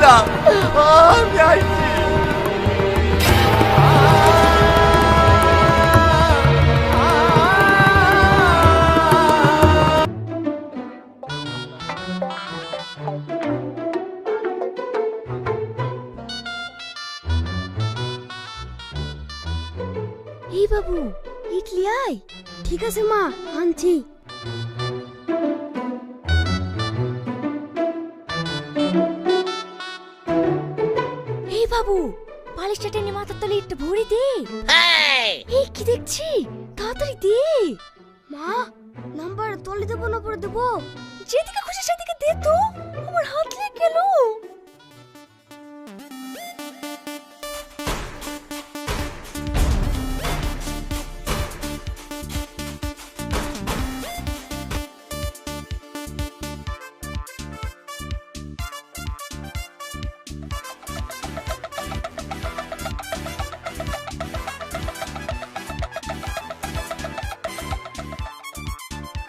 না, আমি আইছি। এই বাবু, ইডলি আয়। ঠিক আছে মা, আনছি। এই বাবু, বালিশটা টেনে মাথার তলে একটু ভরি দে। এই কি দেখছি, তাড়াতাড়ি দে। মা, নাম্বার তলে দেবো না পরে দেবো? যেদিকে খুশি সেদিকে দে তো, আমার হাত লেগে গেল।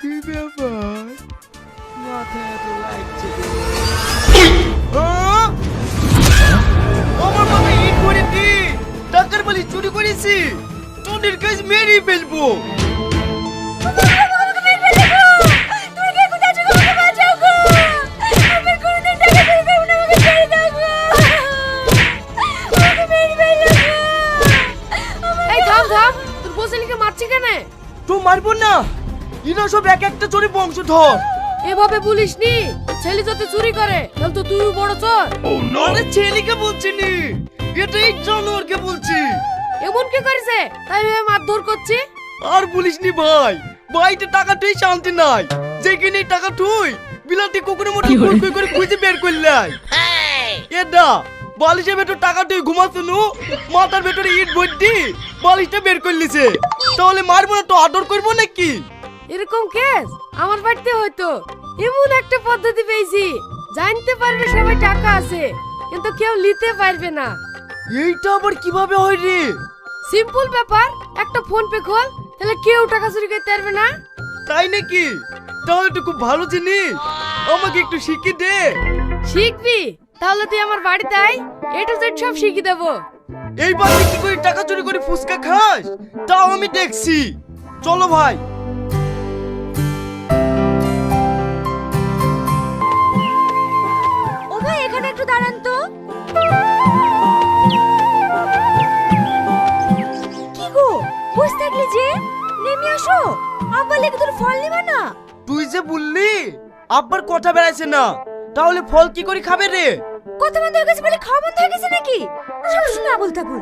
কি ব্যাপার, মাথায় এত লাগছে? আমার বাবা ইট করে দি, টাকার বালি চুরি করেছি, তোদের কাজ মেরে ফেলবো। তো মারবো না, এরা সব এক একটা চোরে বংশধর। এভাবে বলিসনি, ছেলে যাতে চুরি করে তাহলে তো তুই বড় চোর। আরে ছেলেকে বলছি নি, এটাই জানোয়ারকে বলছি। এমন কি করেছে তাই ভেবে মারধর করছি? আর বলিসনি ভাই, বাড়িতে টাকা তুই শান্তি নাই, যেখানে টাকা তুই বিলাতি কুকুরের মতো কই কই করে খুঁজে বের করলাই। এটা বালিশের ভেতর টাকা তুই ঘুমাচ্ছ নু, মাথার ভেতরে ইট ভর্তি, বালিশটা বের করলিছে। তাহলে মারবো না তো আদর করবো নাকি? এরকম কেস আমার বাড়িতে হয়তো। এমন একটা পদ্ধতি পেয়েছি, জানতে পারবে সবাই টাকা আছে কিন্তু কেউ নিতে পারবে না। এইটা আবার কিভাবে হয় রে? সিম্পল ব্যাপার, একটা ফোন পে খোল, তাহলে কেউ টাকা চুরি করতে পারবে না। তাই নাকি? তাহলে তো খুব ভালো জিনিস, আমাকে একটু শিখিয়ে দে। শিখবি? তাহলে তুই আমার বাড়িতে আয়, এ টু জেড সব শিখিয়ে দেবো। এই বাড়িতে কি করে টাকা চুরি করে ফুসকা খাস তাও আমি দেখছি। চলো ভাই। ও ভাই, এখানে একটু দাঁড়ান তো। কি গো, বসে থাকলি যে? নেমে আসো, আব্বা লেগে তোর ফল নিবা না? তুই যে বললি আব্বার কথা বেড়াইছে না, তাহলে ফল কি করে খাবে রে? কথা বন্ধ হয়ে গেছে বলে খাওয়া বন্ধ হয়ে গেছে নাকি? সবসময় না বলতে বল।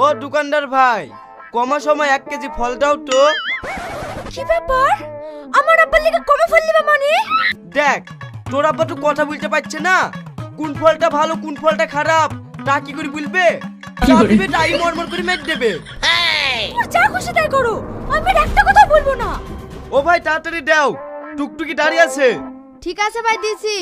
ও দোকানদার ভাই, কমা সময় 1 কেজি ফল দাও তো। কি ব্যাপার, আমার আব্বার লেগে কমে ফল নিবা মানে? দেখ, তোর আব্বা তো কথা বলতে পারছে না, কোন ফলটা ভালো কোন ফলটা খারাপ তা কি করে বলবে? যা দিবে তাই মরমর করে মেট দেবে। তোমার যা খুশি তাই করো, আমি আর একটা কথা বলবো না। ও ভাই তাড়াতাড়ি দাও, টুকটুকি দাঁড়িয়ে আছে। ঠিক আছে ভাই, দিছি।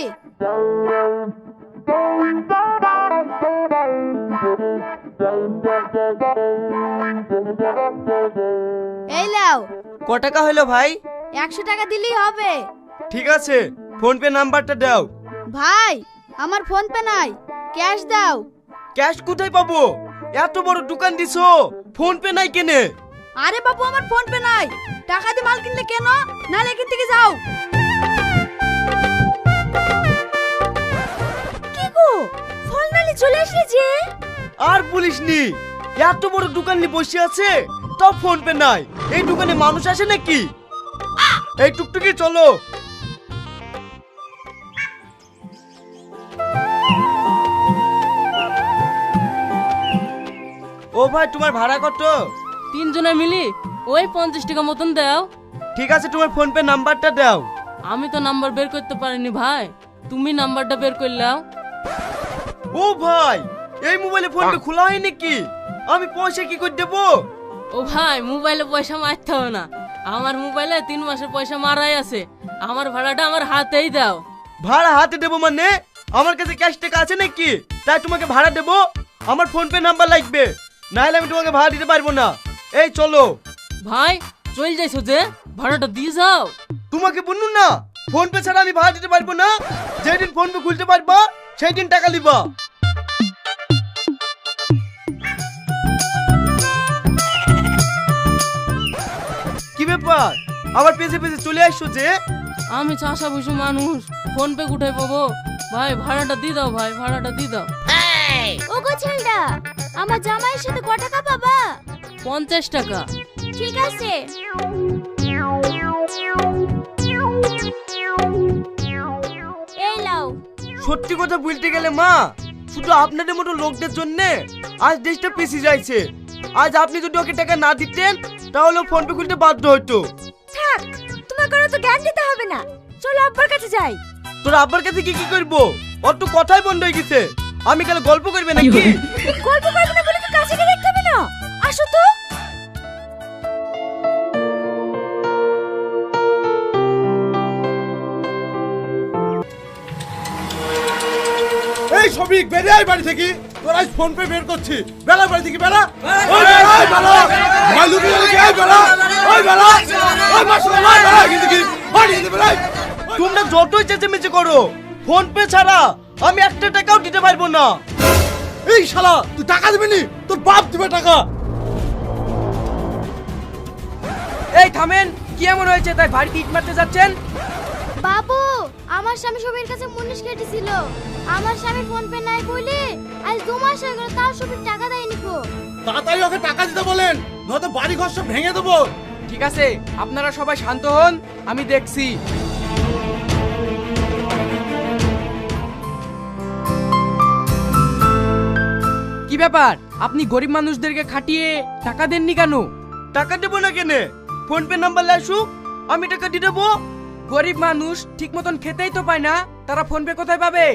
এই লাও। ক টাকা হলো ভাই? 100 টাকা দিলেই হবে। ঠিক আছে, ফোন পে নাম্বারটা দাও। ভাই, আমার ফোন পে নাই, ক্যাশ দাও। ক্যাশ কোথায় পাবো? এত বড় দোকান দিছো, ফোন পে নাই কেনে? আরে বাবু, আমার ফোন পে নাই, টাকা দিয়ে মাল কিনলে কেন, নালে এখান থেকে যাও। কি গো, ফল নালে চলে আসলে যে? আর বলিসনি, এত বড় দোকান নিয়ে বসে আছে তাও ফোন পে নাই। এই দোকানে মানুষ আসে নাকি? এই টুকটুকি চলো। ও ভাই, তোমার ভাড়া কত? 3 জনে মিলি ওই 50 টাকা মতন দাও। ঠিক আছে, তোমার ফোন পে নাম্বারটা দাও। আমি তো নাম্বার বের করতে পারিনি ভাই, তুমি নাম্বারটা বের করলাও। ও ভাই, এই মোবাইলে ফোন পে খোলা হয় নাকি? আমি পয়সা কি করে দেবো? ও ভাই, মোবাইলে পয়সা মারতে হবে না, আমার মোবাইলে 3 মাসের পয়সা মারাই আছে। আমার ভাড়াটা আমার হাতেই দাও। ভাড়া হাতে দেবো মানে? আমার কাছে ক্যাশ টাকা আছে নাকি তাই তোমাকে ভাড়া দেবো? আমার ফোন পে নাম্বার লাগবে, নাহলে আমি তোমাকে ভাড়া দিতে পারবো না। এই চলো। ভাই চল যাইছো যে, ভাড়াটা দিয়ে যাও। তোমাকে বলুন না ফোন পে ছাড়া আমি ভাড়া দিতে পারবো না। যেদিন ফোন পে খুলতে পারবা সেই দিন টাকা দিবা। কি ব্যাপার আবার পেছে পেছে চলে আসছো যে? আমি চাষা বসু মানুষ, ফোন পে কোথায় পাবো? ভাই ভাড়াটা দিয়ে দাও, ভাই ভাড়াটা দিয়ে দাও। ওগো ছেলেটা, আমার জামাইয়ের সাথে ক টাকা পাবা? 50 টাকা। ঠিক আছে। এই লাও। সত্যি কথা বলতে গেলে মা, শুধু আপনাদের মতো লোকদের জন্য আজ দেশটা পিছিয়ে যাচ্ছে। আজ আপনি যদি ওকে টাকা না দিতেন তাহলে ও ফোন পে খুলতে বাধ্য হতো। থাক, তোমাকে তো জ্ঞান দিতে হবে না। চলো আব্বার কাছে যাই। তোর আব্বার কাছে কি কি করবো? ওর তো কথাই বন্ধ হয়ে গেছে। আমি কাল গল্প করবে নাকি? গল্প করবে না বলে তো কাছে গিয়ে দেখতে হবে না। আসো তো। এই শফিক, বেরিয়ে আয় বাড়ি থেকে। তোর আজ ফোন পে বের করছি। বেলা বাড়ি থেকে বেলা। ওই বেলা, ওই বেলা। ভাই লুকিয়ে লুকিয়ে আয় বেলা। ওই বেলা। ওই মাশাআল্লাহ বেলা কিন্তু কি? বাড়ি থেকে বেলা। তোমরা যতই চেঁচামেচি করো, ফোন পে ছাড়া আমি একটা টাকাও দিতে পারবো না। এই শালা, তুই টাকা দিবি নি? তোর বাপ দিবে টাকা। এই থামেন, কি এমন হয়েছে তাই বাড়িতে ইট মারতে যাচ্ছেন? বাবু, আমার স্বামী সবের কাছে মুনিশ কেটেছিল। আমার স্বামী ফোন পে নাই বলে আজ 2 মাস হয়ে গেল, তাও সবের টাকা দেয়নি কো। তাড়াতাড়ি ওকে টাকা দিতে বলেন, নয়তো বাড়ি ঘর সব ভেঙে দেবো। ঠিক আছে, আপনারা সবাই শান্ত হন, আমি দেখছি। কি ব্যাপার, আপনি গরিব মানুষদেরকে খাটিয়ে টাকা দেননি কেন? টাকা দেবো না কেনে? ফোন পে নাম্বার লাসুক, আমি টাকা দিয়ে দেবো। গরিব মানুষ ঠিক মতন খেতেই তো পায় না, তারা ফোন পে কোথায় পাবে?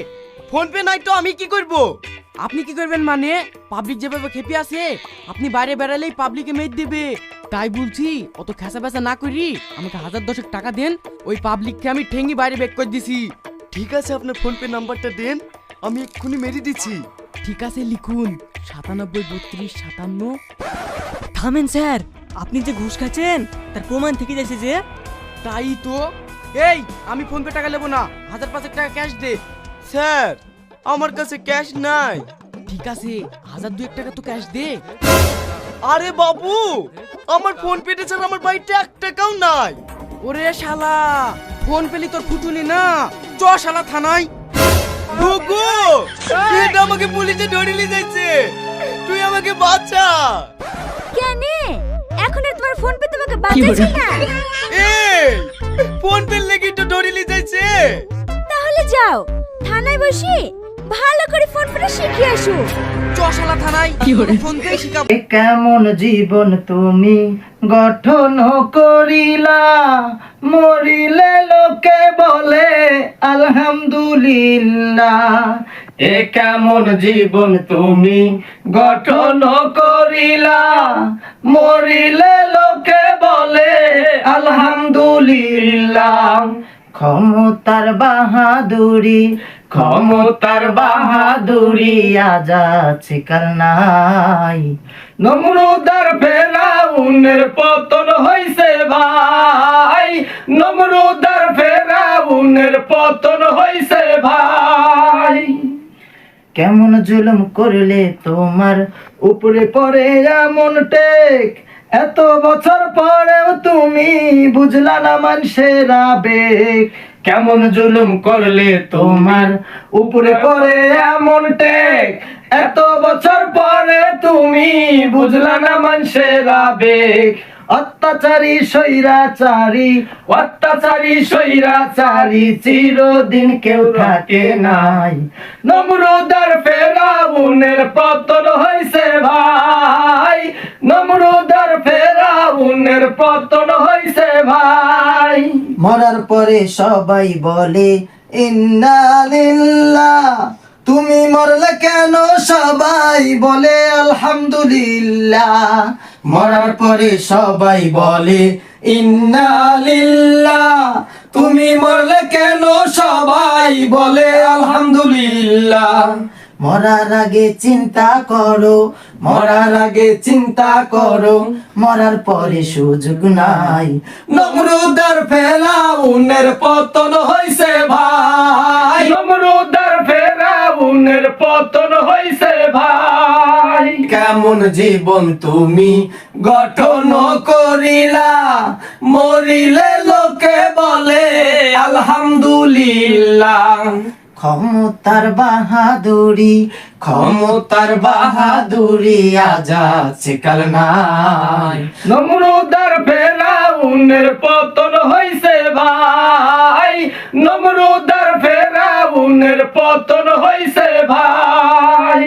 ফোন পে নাই তো আমি কি করব? আপনি কি করবেন মানে? পাবলিক যেভাবে খেপে আছে, আপনি বাইরে বেড়ালেই পাবলিকে মেদ দেবে। তাই বলছি, অত খেসা বেসা না করি আমাকে 1010 টাকা দেন, ওই পাবলিককে আমি ঠেঙ্গি বাইরে বেক করে দিছি। ঠিক আছে, আপনার ফোন পে নাম্বারটা দেন, আমি এক্ষুনি মেরে দিচ্ছি। ঠিক আছে, লিখুন 973257। থামেন স্যার, আপনি যে ঘুষ খাচ্ছেন তার প্রমাণ থেকে যাচ্ছে যে। তাই তো। এই, আমি ফোন পে টাকা নেবো না, 1005 টাকা ক্যাশ দে। স্যার, আমার কাছে ক্যাশ নাই। ঠিক আছে, 1002 টাকা তো ক্যাশ দে। আরে বাবু, আমার ফোন পেতে ছাড়া আমার বাড়িতে 1 টাকাও নাই। ওরে শালা, ফোন পেলি তোর ফুটুনি না, চ শালা থানায়। গুগু, এটা আমাকে পুলিশে ধরে নিয়ে যাচ্ছে, তুই আমাকে বাঁচা। কেন? এখন আর তোমার ফোন পে তোমাকে বাঁচাচ্ছে না। এই ফোন পে লেগে তো ধরে নিয়ে যাচ্ছে। তাহলে যাও, থানায় বসে ভালো করে ফোন পে শিখে আসো। চ শালা থানায়, ফোন পে শিখাবো। কেমন জীবন তুমি গঠন করিলা, মরিলে লোকে বলে আলহামদুলিল্লাহ। এ কেমন জীবন তুমি গঠন করিলা, মরিলে লোকে বলে আলহামদুলিল্লাহ। ক্ষমতার বাহাদুরি, ক্ষমতার বাহাদুরি আজ আছে কাল নাই। নমরুদার ফেরাউনের পতন হইছে ভাই, নমরুদার ফেরাউনের পতন হইছে ভাই। কেমন জুলুম করলে তোমার উপরে পড়ে এমন টেক, এত বছর পরেও তুমি বুঝলা না মানুষের আবেগ। কেমন জুলুম করলে তোমার উপরে পড়ে এমন টেক, এত বছর পরে তুমি বুঝলা না মানুষের আবেগ। অত্যাচারী স্বৈরাচারী, অত্যাচারী স্বৈরাচারী চিরদিন কেউ থাকে নাই। নমরুদার ফেরাউনের পতন হইছে ভাই, নমরুদার ফেরাউনের পতন হইছে ভাই। মরার পরে সবাই বলে ইন্না লিল্লাহ, তুমি মরলে কেন সবাই বলে আলহামদুলিল্লাহ। মরার পরে সবাই বলে ইন্না লিল্লাহ, তুমি মরলে কেন সবাই বলে আলহামদুলিল্লাহ। মরার আগে চিন্তা করো, মরার আগে চিন্তা করো, মরার পরে সুযোগ নাই। নমরুদের ফেরাউনের পতন হইছে ভাই, নমরুদের ফেরাউনের পতন হইছে ভাই। কেমন জীবন তুমি গঠন করিলা, মরিলে লোকে বলে আলহামদুলিল্লাহ। ক্ষমতার বাহাদুরি, ক্ষমতার বাহাদুরি আজ আছে কাল নাই। নমরুদের ফেরাউনের পতন হইছে ভাই, নমরুদের ফেরাউনের পতন হইছে ভাই।